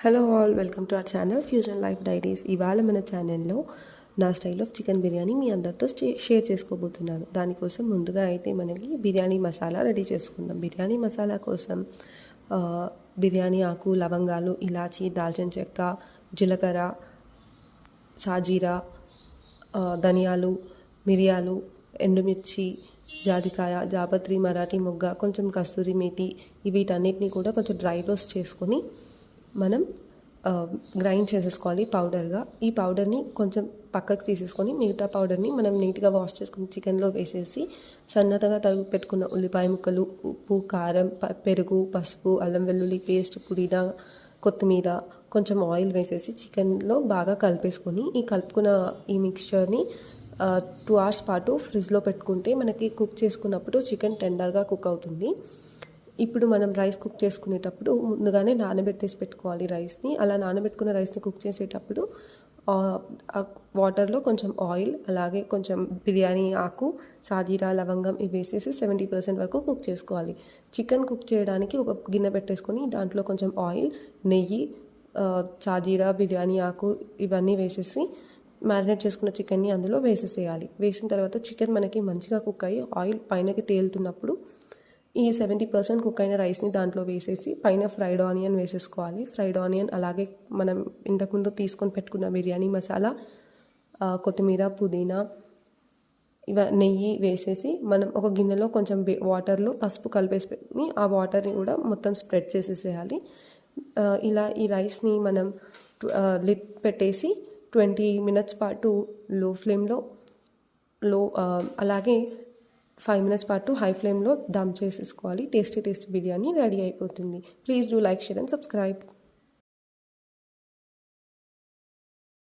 Hello all, welcome to our channel fusion life diaries. ఇవాళ మన ఛానల్లో నా స్టైల్ ఆఫ్ చికెన్ బిర్యానీ మీ అందరితో షేర్ చేసుకోబోతున్నాను. దానికోసం ముందుగా అయితే మనకి బిర్యానీ మసాలా రెడీ చేసుకుందాం. బిర్యానీ మసాలా కోసం బిర్యానీ ఆకు, లవంగాలు, ఇలాచీ, దాల్చిన చెక్క, జీలకర్ర, సాజీరా, ధనియాలు, మిరియాలు, ఎండుమిర్చి, జాజికాయ, జాపత్రి, మరాఠీ మొగ్గ, కొంచెం కస్తూరి మేతి, వీటన్నిటిని కూడా కొంచెం డ్రై రోస్ట్ చేసుకొని మనం గ్రైండ్ చేసేసుకోవాలి పౌడర్గా. ఈ పౌడర్ని కొంచెం పక్కకు తీసేసుకొని మిగతా పౌడర్ని మనం నీట్గా వాష్ చేసుకుని చికెన్లో వేసేసి సన్నతగా తరుగు పెట్టుకున్న ఉల్లిపాయ ముక్కలు, ఉప్పు, కారం, పెరుగు, పసుపు, అల్లం వెల్లుల్లి పేస్ట్, పుదీనా, కొత్తిమీర, కొంచెం ఆయిల్ వేసేసి చికెన్లో బాగా కలిపేసుకొని ఈ కలుపుకున్న ఈ మిక్స్చర్ని 2 hours పాటు ఫ్రిడ్జ్లో పెట్టుకుంటే మనకి కుక్ చేసుకున్నప్పుడు చికెన్ టెండర్గా కుక్ అవుతుంది. ఇప్పుడు మనం రైస్ కుక్ చేసుకునేటప్పుడు ముందుగానే నానబెట్టేసి పెట్టుకోవాలి రైస్ని. అలా నానబెట్టుకున్న రైస్ని కుక్ చేసేటప్పుడు వాటర్లో కొంచెం ఆయిల్, అలాగే కొంచెం బిర్యానీ ఆకు, సాజీరా, లవంగం ఇవి వేసేసి 70% వరకు కుక్ చేసుకోవాలి. చికెన్ కుక్ చేయడానికి ఒక గిన్నె పెట్టేసుకొని దాంట్లో కొంచెం ఆయిల్, నెయ్యి, సాజీరా, బిర్యానీ ఆకు ఇవన్నీ వేసేసి మ్యారినేట్ చేసుకున్న చికెన్ని అందులో వేసేసేయాలి. వేసిన తర్వాత చికెన్ మనకి మంచిగా కుక్ అయ్యి ఆయిల్ పైనకి తేలుతున్నప్పుడు ఈ 70% కుక్ అయిన రైస్ని దాంట్లో వేసేసి పైన ఫ్రైడ్ ఆనియన్ వేసేసుకోవాలి. ఫ్రైడ్ ఆనియన్, అలాగే మనం ఇంతకుముందు తీసుకొని పెట్టుకున్న బిర్యానీ మసాలా, కొత్తిమీర, పుదీనా, నెయ్యి వేసేసి మనం ఒక గిన్నెలో కొంచెం వాటర్లో పసుపు కలిపేసుకొని ఆ వాటర్ని కూడా మొత్తం స్ప్రెడ్ చేసేసేయాలి. ఇలా ఈ రైస్ని మనం లిడ్ పెట్టేసి 20 minutes పాటు లో ఫ్లేమ్లో అలాగే 5 minutes పాటు హై ఫ్లేమ్లో దమ్ చేసేసుకోవాలి. టేస్టీ బిర్యానీ రెడీ అయిపోతుంది. Please do like, share and subscribe.